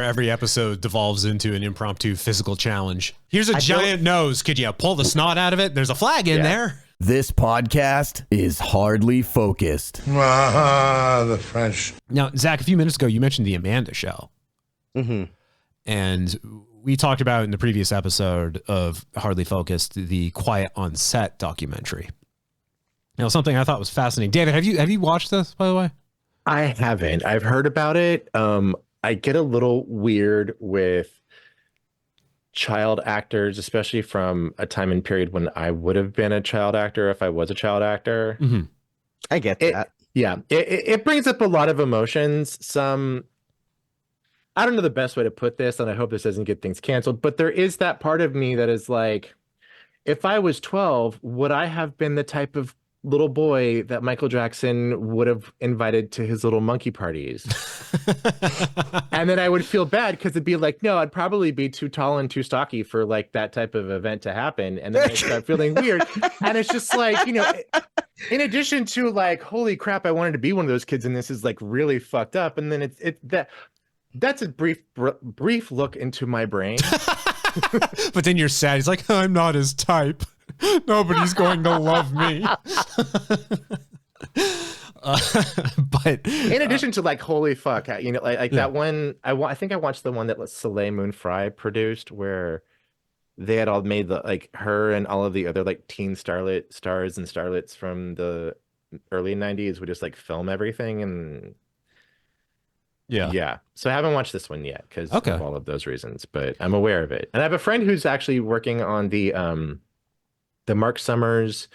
Every episode devolves into an impromptu physical challenge. Here's a giant nose. Could you pull the snot out of it? There's a flag in there. This podcast is hardly focused. The French. Now, Zach, a few minutes ago, you mentioned the Amanda Show. Mm-hmm. And we talked about in the previous episode of Hardly Focused, the Quiet on Set documentary. Now, something I thought was fascinating. David, have you watched this, by the way? I haven't. I've heard about it. I get a little weird with child actors, especially from a time and period when I would have been a child actor if I was a child actor. Mm-hmm. I get that. It brings up a lot of emotions. I don't know the best way to put this, and I hope this doesn't get things canceled, but there is that part of me that is like, if I was 12, would I have been the type of little boy that Michael Jackson would have invited to his little monkey parties? And then I would feel bad because it'd be like, no, I'd probably be too tall and too stocky for like that type of event to happen. And then I start feeling weird. And it's just like, in addition to like, holy crap, I wanted to be one of those kids and this is like really fucked up. And then that's a brief look into my brain. But then you're sad. He's like, I'm not his type. Nobody's going to love me. But in addition to like, holy fuck, that one, I think I watched the one that Soleil Moon Frye produced where they had all made her and all of the other like teen stars and starlets from the early 90s would just like film everything. And yeah. So I haven't watched this one yet because of all of those reasons, but I'm aware of it. And I have a friend who's actually working on the Marc Summers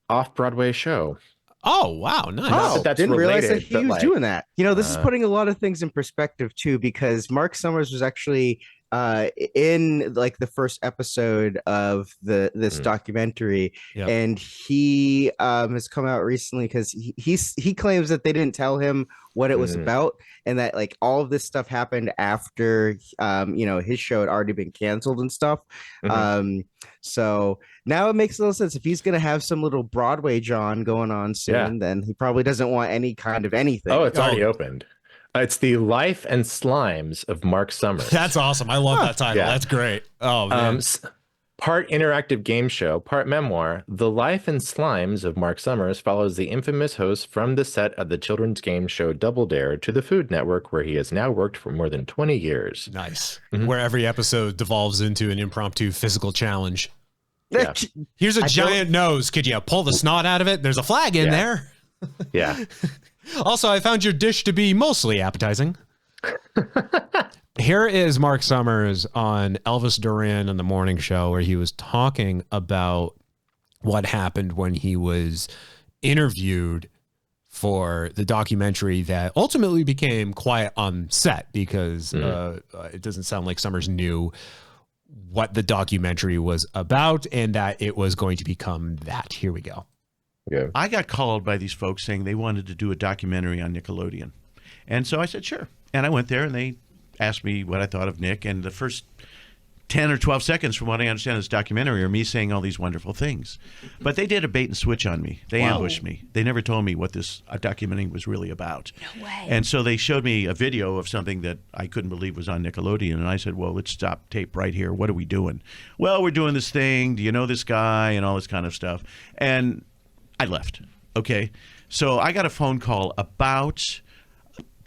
off-Broadway show. Oh, wow. Nice. Oh, didn't realize that he was doing that. This is putting a lot of things in perspective too, because Marc Summers was actually in like the first episode of this documentary, and he has come out recently because he claims that they didn't tell him what it was about, and that like all of this stuff happened after his show had already been canceled and stuff. So now it makes a little sense. If he's gonna have some little Broadway John going on soon, then he probably doesn't want any kind of anything. Oh, it's already opened. It's the Life and Slimes of Marc Summers. That's awesome. I love that title. That's great. Oh, man. Part interactive game show, part memoir, The Life and Slimes of Marc Summers follows the infamous host from the set of the children's game show Double Dare to the Food Network, where he has now worked for more than 20 years. Nice. Where every episode devolves into an impromptu physical challenge. Yeah. Here's a giant nose. Could you pull the snot out of it? There's a flag in there. Yeah. Also, I found your dish to be mostly appetizing. Here is Marc Summers on Elvis Duran on the morning show, where he was talking about what happened when he was interviewed for the documentary that ultimately became Quiet on Set, because it doesn't sound like Summers knew what the documentary was about and that it was going to become that. Here we go. Yeah. I got called by these folks saying they wanted to do a documentary on Nickelodeon. And so I said, sure. And I went there and they asked me what I thought of Nick. And the first 10 or 12 seconds, from what I understand of this documentary, are me saying all these wonderful things. But they did a bait and switch on me. They ambushed me. They never told me what this documentary was really about. No way. And so they showed me a video of something that I couldn't believe was on Nickelodeon. And I said, well, let's stop tape right here. What are we doing? Well, we're doing this thing. Do you know this guy? And all this kind of stuff. And I left. Okay. So I got a phone call about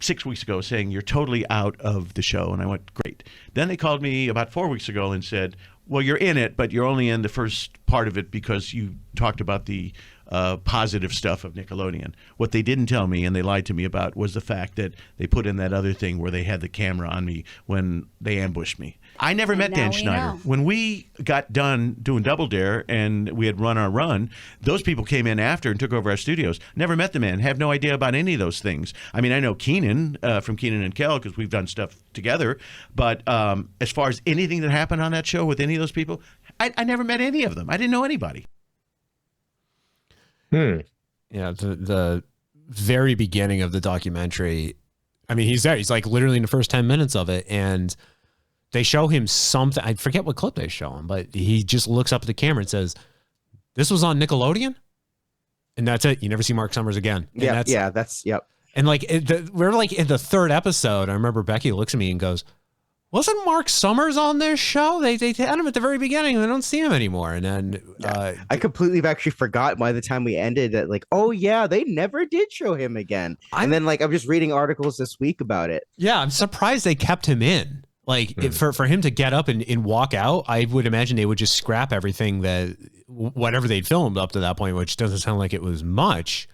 6 weeks ago saying you're totally out of the show. And I went, great. Then they called me about 4 weeks ago and said, well, you're in it, but you're only in the first part of it because you talked about the positive stuff of Nickelodeon. What they didn't tell me, and they lied to me about, was the fact that they put in that other thing where they had the camera on me when they ambushed me. I never met Dan Schneider. When we got done doing Double Dare and we had run our run, those people came in after and took over our studios. Never met the man. Have no idea about any of those things. I mean, I know Keenan from Keenan and Kel because we've done stuff together. But as far as anything that happened on that show with any of those people, I never met any of them. I didn't know anybody. Yeah, the very beginning of the documentary, I mean, he's there. He's like literally in the first 10 minutes of it, and they show him something. I forget what clip they show him, but he just looks up at the camera and says, "This was on Nickelodeon?" And that's it. You never see Marc Summers again. And yep. And like we're like in the third episode. I remember Becky looks at me and goes, Wasn't Marc Summers on this show? They had him at the very beginning. They don't see him anymore. And then I completely have actually forgot by the time we ended that, like, oh yeah, they never did show him again. And then like I'm just reading articles this week about it. Yeah, I'm surprised they kept him in. Like for him to get up and walk out, I would imagine they would just scrap everything whatever they'd filmed up to that point, which doesn't sound like it was much.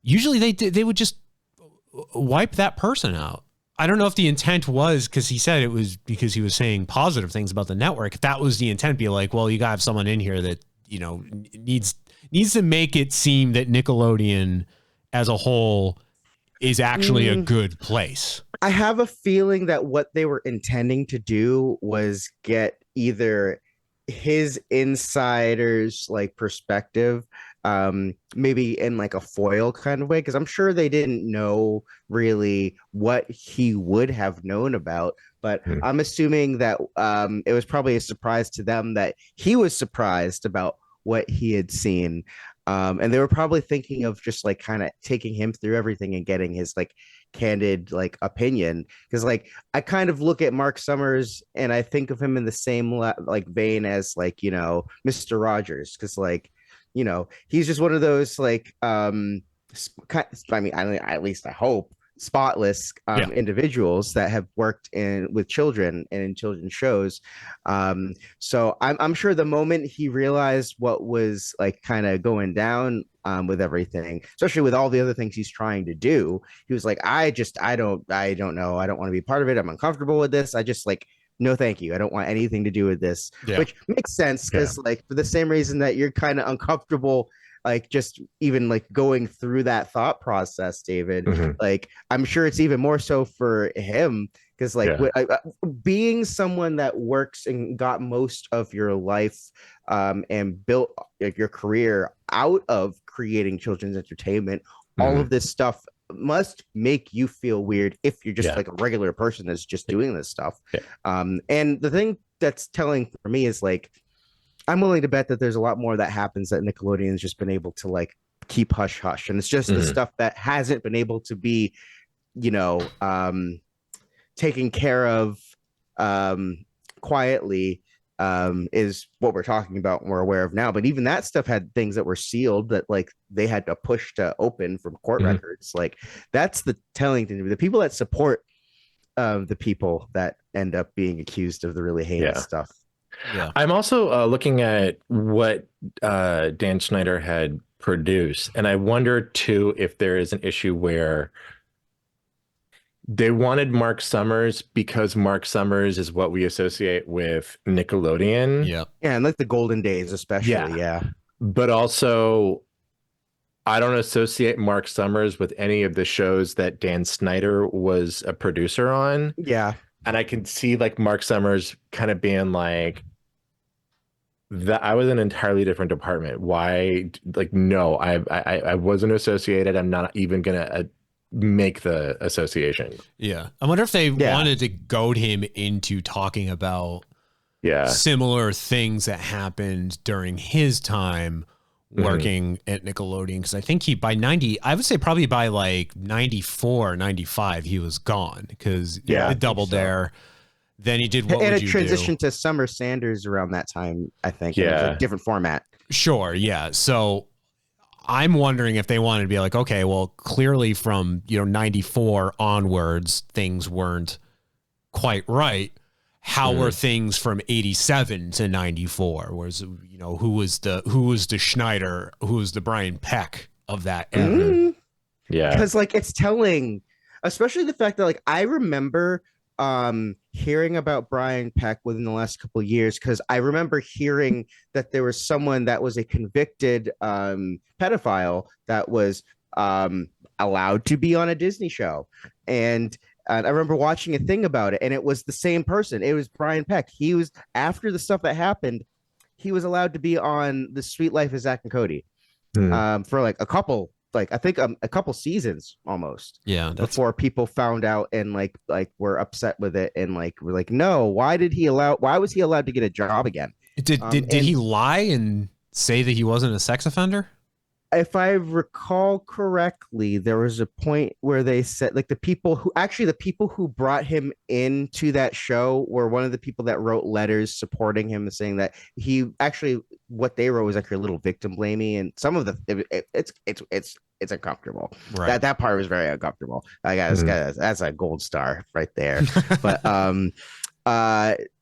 Usually they would just wipe that person out. I don't know if the intent was, because he said it was because he was saying positive things about the network. If that was the intent, be like, well, you got to have someone in here that, needs to make it seem that Nickelodeon as a whole is actually a good place. I have a feeling that what they were intending to do was get either his insider's like perspective, maybe in like a foil kind of way, because I'm sure they didn't know really what he would have known about, but I'm assuming that it was probably a surprise to them that he was surprised about what he had seen, and they were probably thinking of just like kind of taking him through everything and getting his like candid like opinion, because like I kind of look at Marc Summers and I think of him in the same like vein as like Mr. Rogers, because like he's just one of those like I mean, at least I hope spotless individuals that have worked with children and in children's shows. So I'm sure the moment he realized what was like kind of going down with everything, especially with all the other things he's trying to do, he was like, I don't know. I don't want to be part of it. I'm uncomfortable with this. I just like, no, thank you. I don't want anything to do with this, which makes sense because like for the same reason that you're kind of uncomfortable, like just even like going through that thought process, David, like I'm sure it's even more so for him because like being someone that works and got most of your life and built your career out of creating children's entertainment, all of this stuff must make you feel weird if you're just like a regular person that's just doing this stuff. And the thing that's telling for me is like, I'm willing to bet that there's a lot more that happens that Nickelodeon's just been able to like keep hush hush, and it's just the stuff that hasn't been able to be, taken care of quietly, is what we're talking about and we're aware of now. But even that stuff had things that were sealed that like they had to push to open from court records. Like that's the telling thing. The people that support the people that end up being accused of the really heinous stuff. I'm also looking at what Dan Schneider had produced, and I wonder too if there is an issue where they wanted Marc Summers because Marc Summers is what we associate with Nickelodeon. Yeah, and like the golden days especially. But also I don't associate Marc Summers with any of the shows that Dan Schneider was a producer on. And I can see like Marc Summers kind of being like, that I was an entirely different department. Why? Like, no, I wasn't associated. I'm not even gonna make the association. I wonder if they wanted to goad him into talking about similar things that happened during his time working at Nickelodeon, because I think I would say probably by like 94, 95, he was gone, because Double Dare. Then he did What Would You Do? And it transitioned to Summer Sanders around that time, I think. It was a different format. Sure, So I'm wondering if they wanted to be like, okay, well, clearly from 94 onwards, things weren't quite right. How were things from 87 to 94? Was who was the Schneider, who was the Brian Peck of that era? Because like it's telling, especially the fact that like I remember hearing about Brian Peck within the last couple of years, because I remember hearing that there was someone that was a convicted pedophile that was allowed to be on a Disney show, and I remember watching a thing about it, and it was the same person. It was Brian Peck. He was, after the stuff that happened, he was allowed to be on The Sweet Life of Zach and Cody for like a couple, like I think a couple seasons almost. Before people found out and like were upset with it and like were like, no, why was he allowed to get a job again? Did he lie and say that he wasn't a sex offender? if I recall correctly, there was a point where they said like the people who brought him into that show were one of the people that wrote letters supporting him and saying that he actually what they wrote was actually a little victim blaming, and some of it's uncomfortable. Right. That part was very uncomfortable. I guess that's a gold star right there. But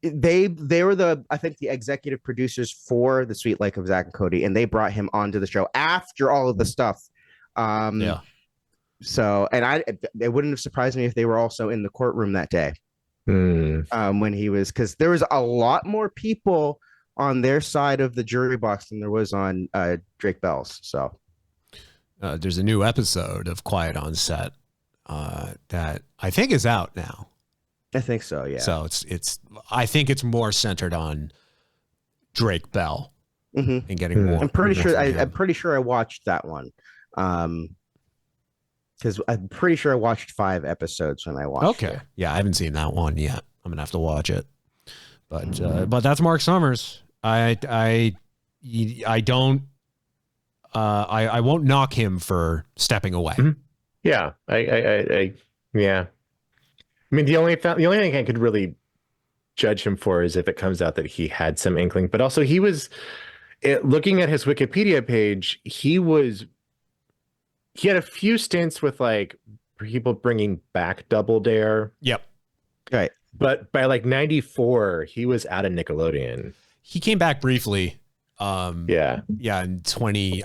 they were I think the executive producers for The Sweet Life of Zach and Cody, and they brought him onto the show after all of the stuff. So, and it wouldn't have surprised me if they were also in the courtroom that day when he was, because there was a lot more people on their side of the jury box than there was on Drake Bell's. So there's a new episode of Quiet on Set that I think is out now. I think so, yeah. So I think it's more centered on Drake Bell and getting more. I'm pretty sure I watched that one. Because I'm pretty sure I watched 5 episodes when I watched it. Yeah, I haven't seen that one yet. I'm gonna have to watch it. But that's Marc Summers. I don't I won't knock him for stepping away. Yeah. Yeah. I mean, the only thing I could really judge him for is if it comes out that he had some inkling, but also he was looking at his Wikipedia page. He had a few stints with like people bringing back Double Dare. Yep. Right. But by like 94, he was out of Nickelodeon. He came back briefly. Yeah. In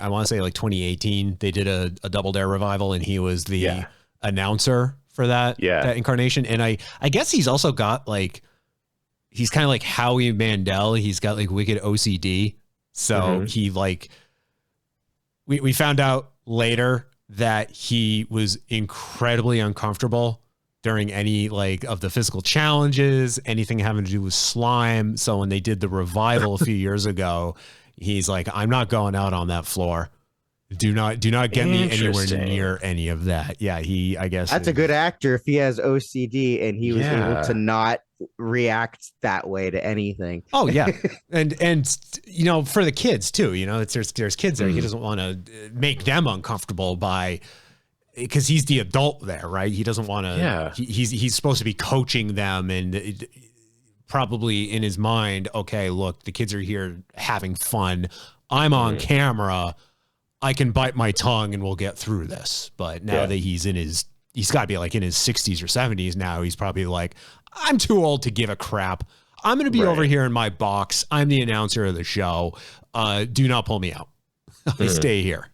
I want to say like 2018, they did a Double Dare revival, and he was the announcer for that incarnation. And I guess he's also got like, he's kind of like Howie Mandel. He's got like wicked OCD. So he like, we found out later that he was incredibly uncomfortable during any like of the physical challenges, anything having to do with slime. So when they did the revival a few years ago, he's like, I'm not going out on that floor. Do not get me anywhere near any of that. Yeah, I guess that's a good actor if he has OCD and he was able to not react that way to anything. Oh yeah, and for the kids too. There's kids there. He doesn't want to make them uncomfortable because he's the adult there, right? He doesn't want to. Yeah. He's supposed to be coaching them, and probably in his mind, okay, look, the kids are here having fun. I'm on camera. I can bite my tongue and we'll get through this. But now that he's got to be like in his 60s or 70s now, he's probably like, I'm too old to give a crap. I'm going to be over here in my box. I'm the announcer of the show. Do not pull me out. I stay here.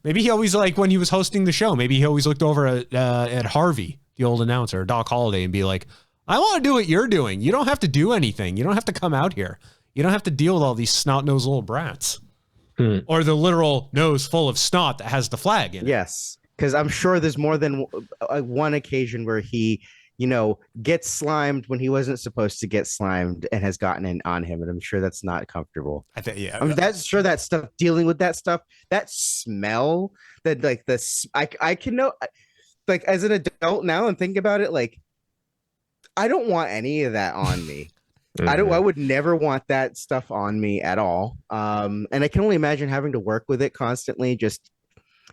Maybe he always, like when he was hosting the show, maybe he always looked over at Harvey, the old announcer, Doc Holliday, and be like, I want to do what you're doing. You don't have to do anything. You don't have to come out here. You don't have to deal with all these snot-nosed little brats. Or the literal nose full of snot that has the flag in it. Yes, because I'm sure there's more than one occasion where he, gets slimed when he wasn't supposed to get slimed and has gotten in on him, and I'm sure that's not comfortable. I think, I mean, that's sure that stuff, dealing with that stuff, that smell, that like this, I can know, like as an adult now and think about it, like I don't want any of that on me. I would never want that stuff on me at all. And I can only imagine having to work with it constantly. Just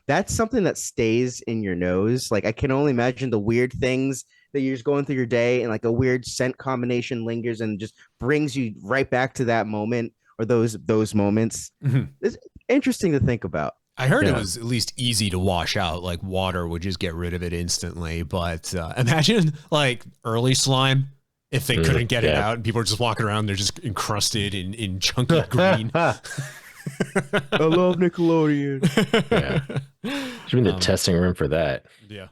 that's something that stays in your nose. Like I can only imagine the weird things that you're just going through your day, and like a weird scent combination lingers and just brings you right back to that moment or those moments. It's interesting to think about. I heard it was at least easy to wash out. Like water would just get rid of it instantly. But imagine like early slime. If they couldn't get it out and people are just walking around, they're just encrusted in chunky green. I love Nickelodeon. Should be in the testing room for that. Yeah.